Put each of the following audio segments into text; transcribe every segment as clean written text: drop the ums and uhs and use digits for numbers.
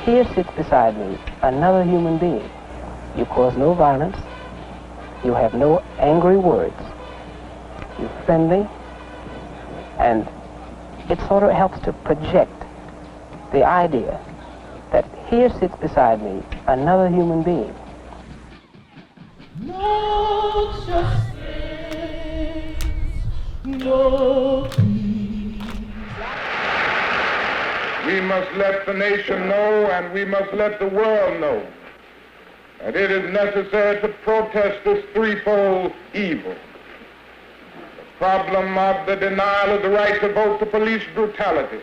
Here sits beside me another human being. You cause no violence. You have no angry words. You're friendly. And it sort of helps to project the idea that here sits beside me another human being. No justice, no peace. We must let the nation know, and we must let the world know, that it is necessary to protest this threefold evil. The problem of the denial of the right to vote, to police brutality,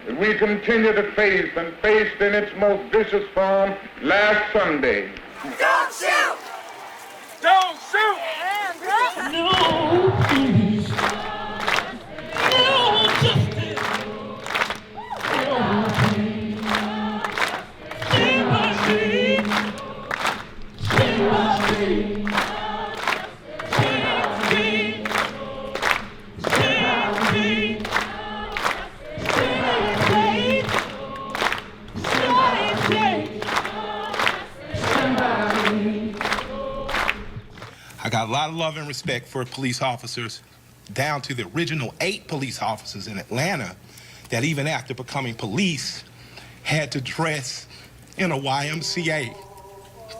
that we continue to face and faced in its most vicious form last Sunday. Don't shoot! Don't shoot! No peace, no justice, no peace. Stay by me, stay by me, stay by me, stay by me, stay by me. I got a lot of love and respect for police officers, down to the original 8 police officers in Atlanta that even after becoming police had to dress in a YMCA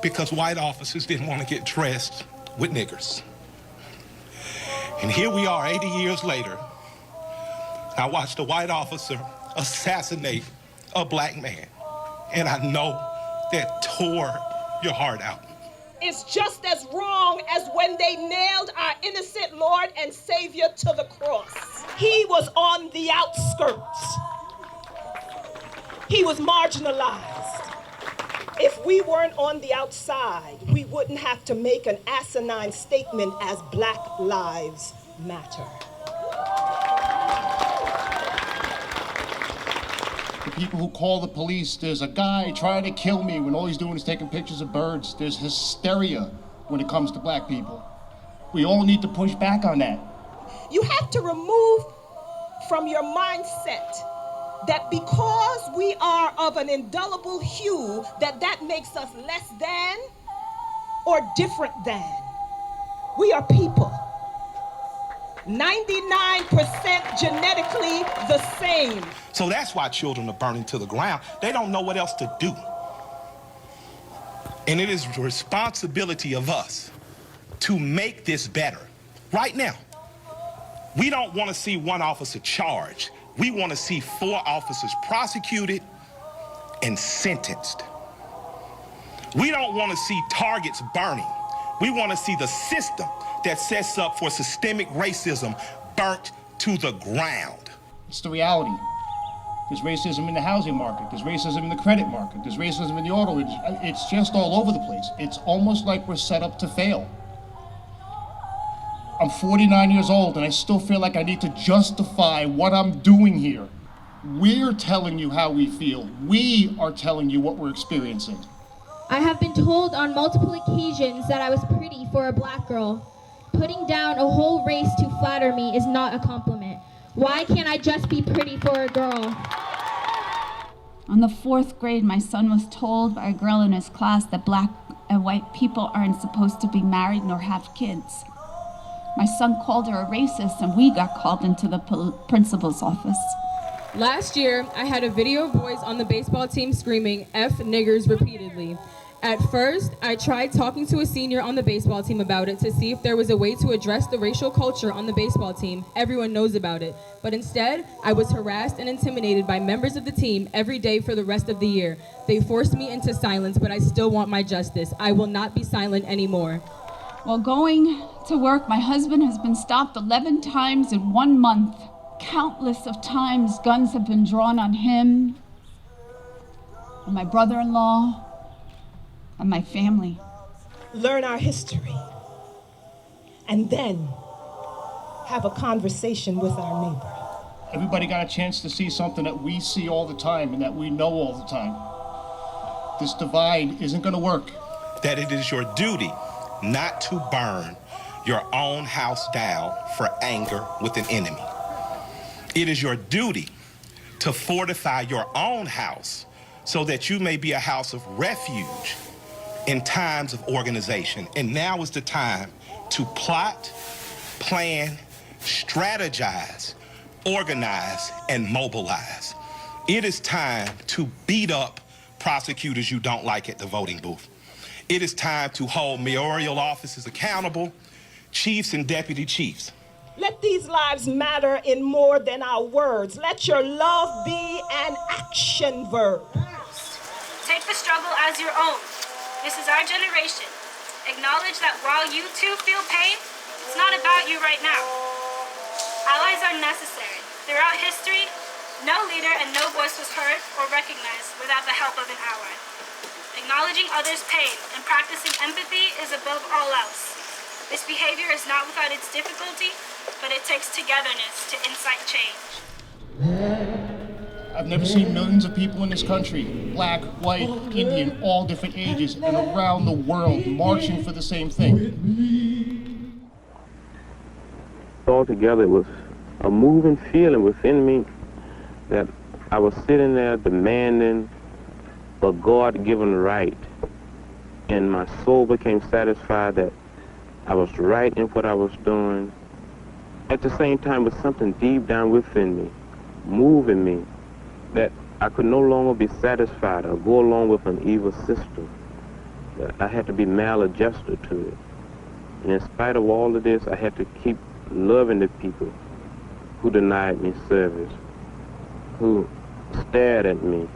because white officers didn't want to get dressed with niggers. And here we are 80 years later. I watched a white officer assassinate a black man, and I know that tore your heart out. It's just as wrong as when they nailed our innocent Lord and Savior to the cross. He was on the outskirts. He was marginalized. If we weren't on the outside, we wouldn't have to make an asinine statement as Black Lives Matter. The people who call the police, there's a guy trying to kill me when all he's doing is taking pictures of birds. There's hysteria when it comes to black people. We all need to push back on that. You have to remove from your mindset that because we are of an indelible hue, that makes us less than or different than. We are people. 99% genetically the same. So that's why children are burning to the ground. They don't know what else to do. And it is the responsibility of us to make this better. Right now, we don't want to see one officer charged. We want to see 4 officers prosecuted and sentenced. We don't want to see targets burning. We want to see the system that sets up for systemic racism burnt to the ground. It's the reality. There's racism in the housing market. There's racism in the credit market. There's racism in the auto industry. It's just all over the place. It's almost like we're set up to fail. I'm 49 years old and I still feel like I need to justify what I'm doing here. We're telling you how we feel. We are telling you what we're experiencing. I have been told on multiple occasions that I was pretty for a black girl. Putting down a whole race to flatter me is not a compliment. Why can't I just be pretty for a girl? On the 4th grade, my son was told by a girl in his class that black and white people aren't supposed to be married nor have kids. My son called her a racist and we got called into the principal's office. Last year, I had a video of boys on the baseball team screaming F niggers repeatedly. At first, I tried talking to a senior on the baseball team about it to see if there was a way to address the racial culture on the baseball team. Everyone knows about it. But instead, I was harassed and intimidated by members of the team every day for the rest of the year. They forced me into silence, but I still want my justice. I will not be silent anymore. While going to work, my husband has been stopped 11 times in 1 month. Countless of times guns have been drawn on him, on my brother-in-law, on my family. Learn our history, and then have a conversation with our neighbor. Everybody got a chance to see something that we see all the time and that we know all the time. This divide isn't going to work. That it is your duty not to burn your own house down for anger with an enemy. It is your duty to fortify your own house so that you may be a house of refuge in times of organization. And now is the time to plot, plan, strategize, organize, and mobilize. It is time to beat up prosecutors you don't like at the voting booth. It is time to hold mayoral offices accountable, chiefs and deputy chiefs. Let these lives matter in more than our words. Let your love be an action verb. Take the struggle as your own. This is our generation. Acknowledge that while you too feel pain, it's not about you right now. Allies are necessary. Throughout history, no leader and no voice was heard or recognized without the help of an ally. Acknowledging others' pain and practicing empathy is above all else. This behavior is not without its difficulty, but it takes togetherness to incite change. I've never seen millions of people in this country, black, white, Indian, all different ages, and around the world marching for the same thing. Altogether, it was a moving feeling within me that I was sitting there demanding a God-given right, and my soul became satisfied that I was right in what I was doing. At the same time, with something deep down within me, moving me, that I could no longer be satisfied or go along with an evil system. That I had to be maladjusted to it. And in spite of all of this, I had to keep loving the people who denied me service, who stared at me.